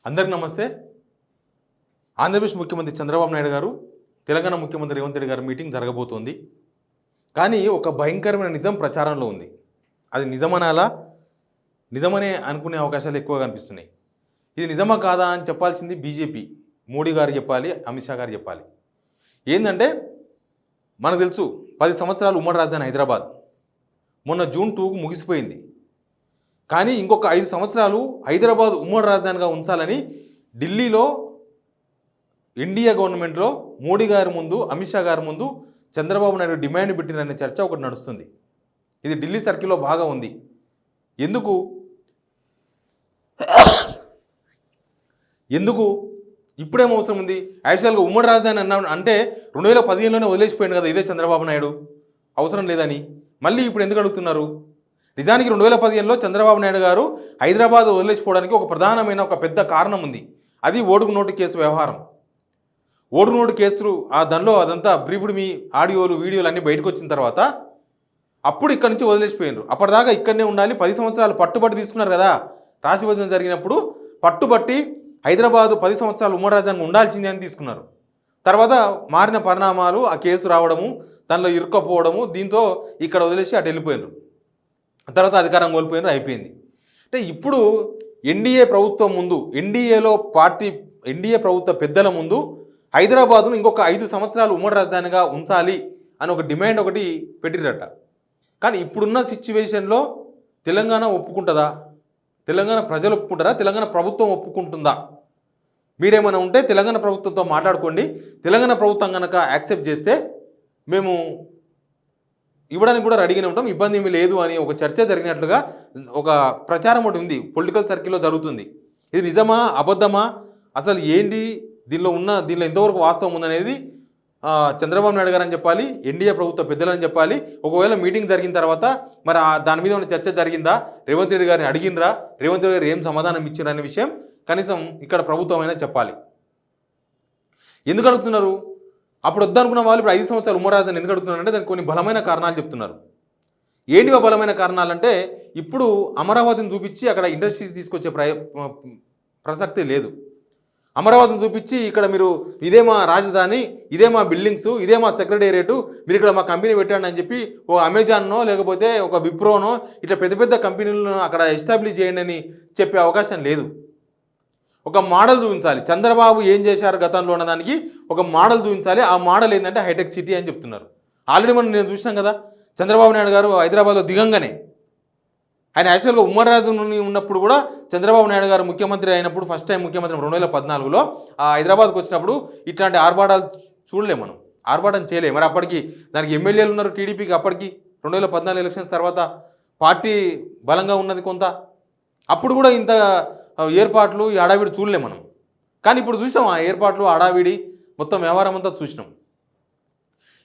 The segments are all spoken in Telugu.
అందరికీ నమస్తే. ఆంధ్రప్రదేశ్ ముఖ్యమంత్రి చంద్రబాబు నాయుడు గారు, తెలంగాణ ముఖ్యమంత్రి రేవంత్ రెడ్డి గారు మీటింగ్ జరగబోతోంది. కానీ ఒక భయంకరమైన నిజం ప్రచారంలో ఉంది. అది నిజమనాలా, నిజమనే అనుకునే అవకాశాలు ఎక్కువగా కనిపిస్తున్నాయి. ఇది నిజమా కాదా అని చెప్పాల్సింది బీజేపీ, మోడీ గారు చెప్పాలి, అమిత్ షా గారు చెప్పాలి. ఏంటంటే మనకు తెలుసు 10 సంవత్సరాలు ఉమ్మడి రాజధాని హైదరాబాద్ మొన్న జూన్ 2కు ముగిసిపోయింది. కానీ ఇంకొక 5 సంవత్సరాలు హైదరాబాద్ ఉమ్మడి రాజధానిగా ఉంచాలని ఢిల్లీలో ఎన్డీఏ గవర్నమెంట్లో మోడీ గారి ముందు, అమిత్ షా గారి ముందు చంద్రబాబు నాయుడు డిమాండ్ పెట్టిననే చర్చ ఒకటి నడుస్తుంది. ఇది ఢిల్లీ సర్కిల్లో బాగా ఉంది. ఎందుకు ఇప్పుడేం అవసరం ఉంది? యాక్చువల్గా ఉమ్మడి రాజధాని అంటే 2015లోనే వదిలేసిపోయింది కదా ఇదే చంద్రబాబు నాయుడు, అవసరం లేదని. మళ్ళీ ఇప్పుడు ఎందుకు అడుగుతున్నారు? నిజానికి 2015లో చంద్రబాబు నాయుడు గారు హైదరాబాద్ వదిలేసిపోవడానికి ఒక ప్రధానమైన ఒక పెద్ద కారణం ఉంది. అది ఓటుకు నోటు కేసు వ్యవహారం. ఓటుకు నోటు కేసులు దానిలో అదంతా బ్రీఫ్డ్ మీ ఆడియోలు వీడియోలు అన్నీ బయటకు వచ్చిన తర్వాత అప్పుడు ఇక్కడి నుంచి వదిలేసిపోయినారు. అప్పటిదాకా ఇక్కడనే ఉండాలి, 10 సంవత్సరాలు పట్టుబట్టి తీసుకున్నారు కదా. రాష్ట్ర విభజన జరిగినప్పుడు పట్టుబట్టి హైదరాబాదు 10 సంవత్సరాలు ఉమ్మడి రాజధాని ఉండాల్సిందే అని తీసుకున్నారు. తర్వాత మారిన పరిణామాలు, ఆ కేసు రావడము, దానిలో ఇరుక్కపోవడము, దీంతో ఇక్కడ వదిలేసి అటు వెళ్ళిపోయినారు. తర్వాత అధికారం కోల్పోయినారు, అయిపోయింది. అంటే ఇప్పుడు ఎన్డీఏ ప్రభుత్వం ముందు, ఎన్డీఏ ప్రభుత్వ పెద్దల ముందు హైదరాబాదును ఇంకొక 5 సంవత్సరాలు ఉమ్మడి రాజధానిగా ఉంచాలి అని ఒక డిమాండ్ ఒకటి పెట్టిరట. కానీ ఇప్పుడున్న సిచ్యువేషన్లో తెలంగాణ ఒప్పుకుంటుందా? తెలంగాణ ప్రజలు ఒప్పుకుంటారా? తెలంగాణ ప్రభుత్వం ఒప్పుకుంటుందా? మీరేమైనా ఉంటే తెలంగాణ ప్రభుత్వంతో మాట్లాడుకోండి. తెలంగాణ ప్రభుత్వం కనుక యాక్సెప్ట్ చేస్తే మేము ఇవ్వడానికి కూడా రెడీగానే ఉంటాం, ఇబ్బంది ఏమీ లేదు అని ఒక చర్చ జరిగినట్లుగా ఒక ప్రచారం ఒకటి ఉంది, పొలిటికల్ సర్కిల్లో జరుగుతుంది. ఇది నిజమా అబద్ధమా, అసలు ఏంటి దీనిలో ఎంతవరకు వాస్తవం ఉందనేది చంద్రబాబు నాయుడు గారు అని చెప్పాలి, ఎన్డీఏ ప్రభుత్వ పెద్దలని చెప్పాలి. ఒకవేళ మీటింగ్ జరిగిన తర్వాత మరి దాని మీద ఉన్న చర్చ జరిగిందా, రేవంత్ రెడ్డి గారిని అడిగినరా, రేవంత్ రెడ్డి గారు ఏం సమాధానం ఇచ్చారు అనే విషయం కనీసం ఇక్కడ ప్రభుత్వం అయినా చెప్పాలి. ఎందుకు అడుగుతున్నారు? అప్పుడు వద్దనుకున్న వాళ్ళు ఇప్పుడు 5 సంవత్సరాలు ఉమ్మడి రాజధాని ఎందుకు అడుగుతున్నారంటే దానికి కొన్ని బలమైన కారణాలు చెప్తున్నారు. ఏంటివో బలమైన కారణాలంటే ఇప్పుడు అమరావతిని చూపించి అక్కడ ఇండస్ట్రీస్ తీసుకొచ్చే ప్రసక్తి లేదు. అమరావతిని చూపించి ఇక్కడ మీరు ఇదే మా రాజధాని, ఇదే మా బిల్డింగ్స్, ఇదే మా సెక్రటేరియట్, మీరు ఇక్కడ మా కంపెనీ పెట్టండి అని చెప్పి ఒక అమెజాన్నో లేకపోతే ఒక విప్రోనో ఇట్లా పెద్ద పెద్ద కంపెనీలను అక్కడ ఎస్టాబ్లిష్ చేయండి అని చెప్పే అవకాశం లేదు. ఒక మోడల్ చూపించాలి. చంద్రబాబు ఏం చేశారు గతంలో ఉన్నదానికి ఒక మోడల్ చూపించాలి. ఆ మోడల్ ఏంటంటే హైటెక్ సిటీ అని చెప్తున్నారు. ఆల్రెడీ నేను చూసినాం కదా, చంద్రబాబు నాయుడు గారు హైదరాబాద్లో దిగంగానే ఆయన యాక్చువల్గా ఉమ్మడి రాజధాని ఉన్నప్పుడు కూడా చంద్రబాబు నాయుడు గారు ముఖ్యమంత్రి అయినప్పుడు ఫస్ట్ టైం ముఖ్యమంత్రి 2014లో హైదరాబాద్కి వచ్చినప్పుడు ఇట్లాంటి ఆర్భాటాలు చూడలేము, మనం ఆర్భాటం చేయలేము. మరి అప్పటికి దానికి ఎమ్మెల్యేలు ఉన్నారు టీడీపీకి. అప్పటికి 2014 ఎలక్షన్స్ తర్వాత పార్టీ బలంగా ఉన్నది కొంత. అప్పుడు కూడా ఇంత ఏర్పాట్లు ఈ హడావిడి చూడలేము మనం. కానీ ఇప్పుడు చూసాం ఆ ఏర్పాట్లు, హడావిడి మొత్తం వ్యవహారం అంతా చూసినాం.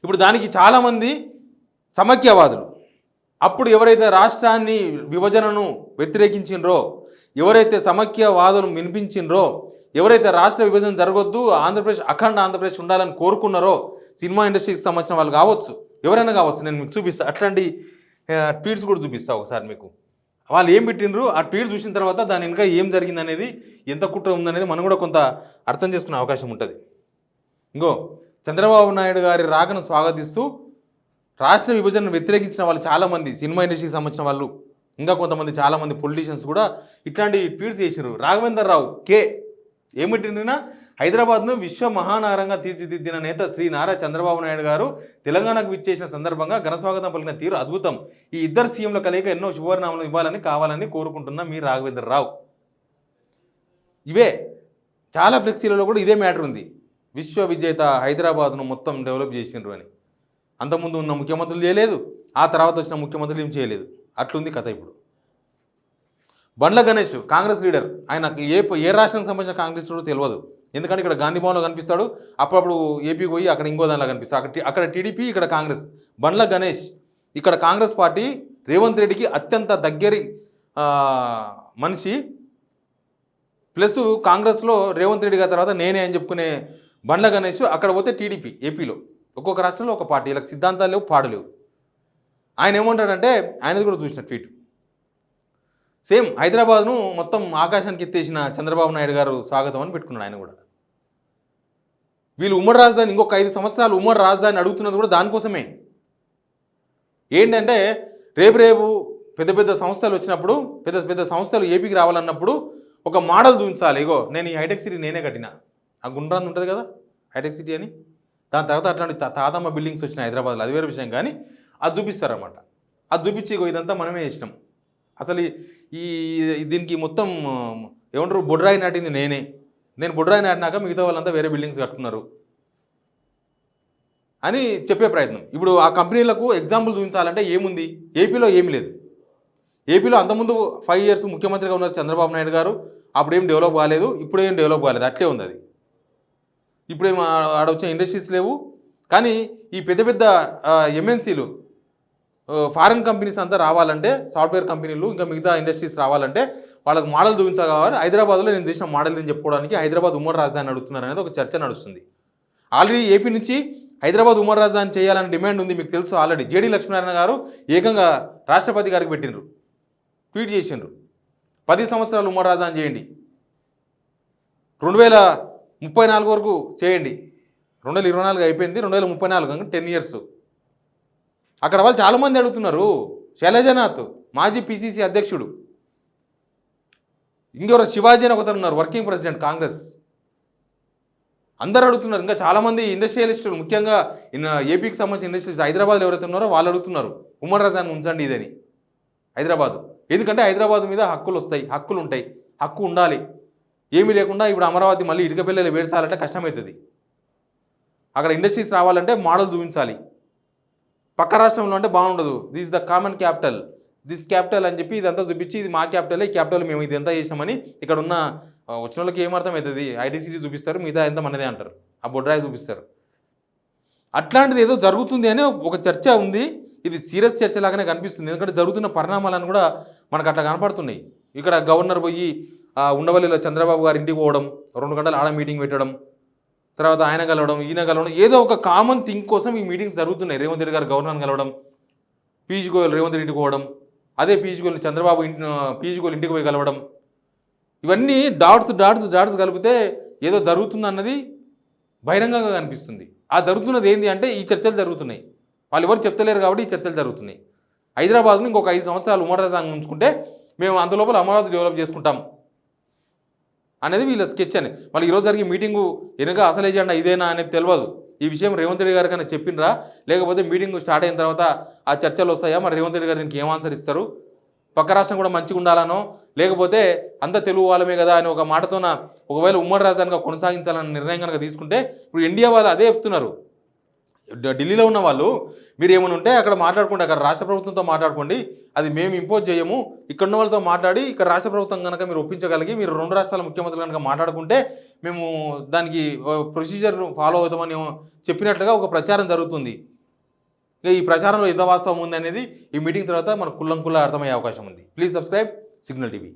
ఇప్పుడు దానికి చాలామంది సమైక్యవాదులు, అప్పుడు ఎవరైతే రాష్ట్రాన్ని విభజనను వ్యతిరేకించినరో, ఎవరైతే సమైక్యవాదులు వినిపించినరో, ఎవరైతే రాష్ట్ర విభజన జరగొద్దు, ఆంధ్రప్రదేశ్ అఖండ ఆంధ్రప్రదేశ్ ఉండాలని కోరుకున్నారో, సినిమా ఇండస్ట్రీకి సంబంధించిన వాళ్ళు కావచ్చు, ఎవరైనా కావచ్చు, నేను మీకు చూపిస్తాను. అట్లాంటి ట్వీట్స్ కూడా చూపిస్తాను ఒకసారి మీకు. వాళ్ళు ఏం పెట్టినరు, ఆ ట్వీట్ చూసిన తర్వాత దాని ఇంకా ఏం జరిగింది అనేది, ఎంత కుట్ర ఉందనేది మనం కూడా కొంత అర్థం చేసుకునే అవకాశం ఉంటుంది. ఇంకో చంద్రబాబు నాయుడు గారి రాకను స్వాగతిస్తూ రాష్ట్ర విభజనను వ్యతిరేకించిన వాళ్ళు చాలామంది, సినిమా ఇండస్ట్రీకి సంబంధించిన వాళ్ళు, ఇంకా కొంతమంది చాలామంది పొలిటీషియన్స్ కూడా ఇట్లాంటి ట్వీట్స్ చేసినారు. రాఘవేందర్ రావు కే ఏమిటినా హైదరాబాద్ను విశ్వ మహానగరంగా తీర్చిదిద్దిన నేత శ్రీ నారా చంద్రబాబు నాయుడు గారు తెలంగాణకు విచ్చేసిన సందర్భంగా ఘనస్వాగతం పలికిన తీరు అద్భుతం. ఈ ఇద్దరు సీఎంల కలయిక ఎన్నో శుభపరిణామాలు కావాలని కోరుకుంటున్నా మీ రాఘవేందర్ రావు. ఇవే చాలా ఫ్లెక్సీలలో కూడా ఇదే మ్యాటర్ ఉంది. విశ్వ విజేత హైదరాబాద్ను మొత్తం డెవలప్ చేసినారు అని. అంతకుముందు ఉన్న ముఖ్యమంత్రులు చేయలేదు, ఆ తర్వాత వచ్చిన ముఖ్యమంత్రులు ఏం చేయలేదు. అట్లుంది కథ. ఇప్పుడు బండ్ల గణేష్ కాంగ్రెస్ లీడర్, ఆయన ఏ రాష్ట్రానికి సంబంధించిన కాంగ్రెస్ లీడర్ తెలియదు. ఎందుకంటే ఇక్కడ గాంధీ భవన్లో కనిపిస్తాడు, అప్పుడప్పుడు ఏపీకి పోయి అక్కడ ఇంకో దానిలో కనిపిస్తాడు. అక్కడ టీడీపీ, ఇక్కడ కాంగ్రెస్. బండ్ల గణేష్ ఇక్కడ కాంగ్రెస్ పార్టీ రేవంత్ రెడ్డికి అత్యంత దగ్గరి మనిషి, ప్లస్ కాంగ్రెస్లో రేవంత్ రెడ్డి గారి తర్వాత నేనే అని చెప్పుకునే బండ్ల గణేష్ అక్కడ పోతే టీడీపీ. ఏపీలో ఒక్కొక్క రాష్ట్రంలో ఒక పార్టీ, ఇలా సిద్ధాంతాలు లేవు, పాడలేవు. ఆయన ఏమంటాడంటే, ఆయనది కూడా చూసిన ట్వీట్, సేమ్ హైదరాబాద్ను మొత్తం ఆకాశానికి ఎత్తేసిన చంద్రబాబు నాయుడు గారు స్వాగతం అని పెట్టుకున్నాడు ఆయన కూడా. వీళ్ళు ఉమ్మడి రాజధాని ఇంకొక 5 సంవత్సరాలు ఉమ్మడి రాజధాని అడుగుతున్నది కూడా దానికోసమే. ఏంటంటే రేపు పెద్ద పెద్ద సంస్థలు వచ్చినప్పుడు, పెద్ద పెద్ద సంస్థలు ఏపీకి రావాలన్నప్పుడు ఒక మోడల్ చూపించాలి. ఇగో నేను ఈ హైటెక్ సిటీ నేనే కట్టిన, ఆ గుండ్రాంది ఉంటుంది కదా హైటెక్ సిటీ అని, దాని తర్వాత అట్లాంటి తాతమ్మ బిల్డింగ్స్ వచ్చినాయి హైదరాబాద్లో, అది వేరే విషయం. కానీ అది చూపిస్తారన్నమాట. అది చూపించి ఇగో ఇదంతా మనమే చేసినాం, అసలు ఈ దీనికి మొత్తం ఏమంటారు బొడ్రాయి నాటింది నేను బొడ్రాయి నాటినాక మిగతా వాళ్ళంతా వేరే బిల్డింగ్స్ కట్టుకున్నారు అని చెప్పే ప్రయత్నం. ఇప్పుడు ఆ కంపెనీలకు ఎగ్జాంపుల్ చూపించాలంటే ఏముంది, ఏపీలో ఏమీ లేదు. ఏపీలో అంతకుముందు 5 years ముఖ్యమంత్రిగా ఉన్నారు చంద్రబాబు నాయుడు గారు, అప్పుడేం డెవలప్ కాలేదు, ఇప్పుడేం డెవలప్ కాలేదు, అట్లే ఉంది అది. ఇప్పుడేం ఆడొచ్చే ఇండస్ట్రీస్ లేవు. కానీ ఈ పెద్ద పెద్ద ఎంఎన్సీలు ఫారిన్ కంపెనీస్ అంతా రావాలంటే, సాఫ్ట్వేర్ కంపెనీలు ఇంకా మిగతా ఇండస్ట్రీస్ రావాలంటే వాళ్ళకి మోడల్ చూపించాలి. హైదరాబాద్లో నేను చేసిన మోడల్ అని చెప్పుకోవడానికి హైదరాబాద్ ఉమ్మడి రాజధాని అడుగుతున్నారు అనేది ఒక చర్చ నడుస్తుంది. ఆల్రెడీ ఏపీ నుంచి హైదరాబాద్ ఉమ్మడి రాజధాని చేయాలని డిమాండ్ ఉంది, మీకు తెలుసు. ఆల్రెడీ జేడీ లక్ష్మీనారాయణ గారు ఏకంగా రాష్ట్రపతి గారికి పెట్టినరు, ట్వీట్ చేసిండ్రు, 10 సంవత్సరాలు ఉమ్మడి రాజధాని చేయండి, 2034 వరకు చేయండి. 2024 అయిపోయింది, 2034 అంటే 10 years. అక్కడ వాళ్ళు చాలామంది అడుగుతున్నారు. శైలజనాథ్ మాజీ పిసిసి అధ్యక్షుడు, ఇంకెవరు శివాజీ అని ఒకరు ఉన్నారు వర్కింగ్ ప్రెసిడెంట్ కాంగ్రెస్, అందరు అడుగుతున్నారు. ఇంకా చాలామంది ఇండస్ట్రియలిస్టులు, ముఖ్యంగా ఏపీకి సంబంధించిన ఇండస్ట్రియలిస్ట్ హైదరాబాద్లో ఎవరైతే ఉన్నారో వాళ్ళు అడుగుతున్నారు ఉమ్మడి రాజధాని ఉంచండి ఇదని హైదరాబాద్. ఎందుకంటే హైదరాబాద్ మీద హక్కులు వస్తాయి, హక్కులు ఉంటాయి, హక్కు ఉండాలి. ఏమీ లేకుండా ఇప్పుడు అమరావతి మళ్ళీ ఇటుక పిల్లలు వేడ్చాలంటే కష్టమవుతుంది. అక్కడ ఇండస్ట్రీస్ రావాలంటే మోడల్ చూపించాలి. పక్క రాష్ట్రంలో అంటే బాగుండదు, this the common capital, this capital అని చెప్పి ఇదంతా చూపించి ఇది మా క్యాపిటల్, ఈ క్యాపిటల్ మేము ఇదంతా చేసామని ఇక్కడ ఉన్న వచ్చిన వాళ్ళకి ఏమర్థం అవుతుంది. ఐటీ సిటీ చూపిస్తారు, మిగతా ఎంత మనదే అంటారు, ఆ బొడ్రాయి చూపిస్తారు. అట్లాంటిది ఏదో జరుగుతుంది అని ఒక చర్చ ఉంది. ఇది సీరియస్ చర్చ లాగానే కనిపిస్తుంది, ఎందుకంటే జరుగుతున్న పరిణామాలను కూడా మనకు అట్లా కనపడుతున్నాయి. ఇక్కడ గవర్నర్ పోయి ఉండవల్లిలో చంద్రబాబు గారి ఇంటికి పోవడం, 2 గంటలు ఆడ మీటింగ్ పెట్టడం, తర్వాత ఆయన కలవడం, ఈయన కలవడం, ఏదో ఒక కామన్ థింగ్ కోసం ఈ మీటింగ్స్ జరుగుతున్నాయి. రేవంత్ రెడ్డి గారు గవర్నర్ని కలవడం, పీయూష్ గోయల్ రేవంత్ రెడ్డి ఇంటికి పోవడం, అదే పీయూష్ గోయల్ చంద్రబాబు పీయూష్ గోయల్ ఇంటికి పోయి కలవడం, ఇవన్నీ డాట్స్ కలిపితే ఏదో జరుగుతుంది అన్నది బహిరంగంగా కనిపిస్తుంది. ఆ జరుగుతున్నది ఏంటి అంటే ఈ చర్చలు జరుగుతున్నాయి. వాళ్ళు ఎవరు చెప్తలేరు కాబట్టి ఈ చర్చలు జరుగుతున్నాయి. హైదరాబాద్ను ఇంకొక 5 సంవత్సరాలు ఉమ్మడి రాజధాని ఉంచుకుంటే మేము అంతలోపల అమరావతి డెవలప్ చేసుకుంటాం అనేది వీళ్ళ స్కెచ్ అని. మళ్ళీ ఈరోజు జరిగే మీటింగు వెనుక అసలు ఎజెండా ఇదేనా అనేది తెలియదు. ఈ విషయం రేవంత్ రెడ్డి గారికైనా చెప్పినరా, లేకపోతే మీటింగ్ స్టార్ట్ అయిన తర్వాత ఆ చర్చలు వస్తాయా, మరి రేవంత్ రెడ్డి గారు దీనికి ఏం ఆన్సర్ ఇస్తారు, పక్క రాష్ట్రం కూడా మంచిగా ఉండాలనో, లేకపోతే అంత తెలుగు వాళ్ళమే కదా అని ఒక మాటతోన ఒకవేళ ఉమ్మడి రాజధానిగా కొనసాగించాలని నిర్ణయం కనుక తీసుకుంటే, ఇప్పుడు ఇండియా వాళ్ళు అదే చెప్తున్నారు. ఢిల్లీలో ఉన్న వాళ్ళు మీరు ఏమైనా ఉంటే అక్కడ మాట్లాడుకోండి, అక్కడ రాష్ట్ర ప్రభుత్వంతో మాట్లాడుకోండి, అది మేము ఇంపోజ్ చేయము, ఇక్కడ ఉన్న వాళ్ళతో మాట్లాడి ఇక్కడ రాష్ట్ర ప్రభుత్వం కనుక మీరు ఒప్పించగలిగి మీరు 2 రాష్ట్రాల ముఖ్యమంత్రులు కనుక మాట్లాడుకుంటే మేము దానికి ప్రొసీజర్ ఫాలో అవుతామని చెప్పినట్లుగా ఒక ప్రచారం జరుగుతుంది. ఇక ఈ ప్రచారంలో ఎంత వాస్తవం ఉంది అనేది ఈ మీటింగ్ తర్వాత మనకు కుల్లంకుల్లా అర్థమయ్యే అవకాశం ఉంది. Please subscribe signal TV.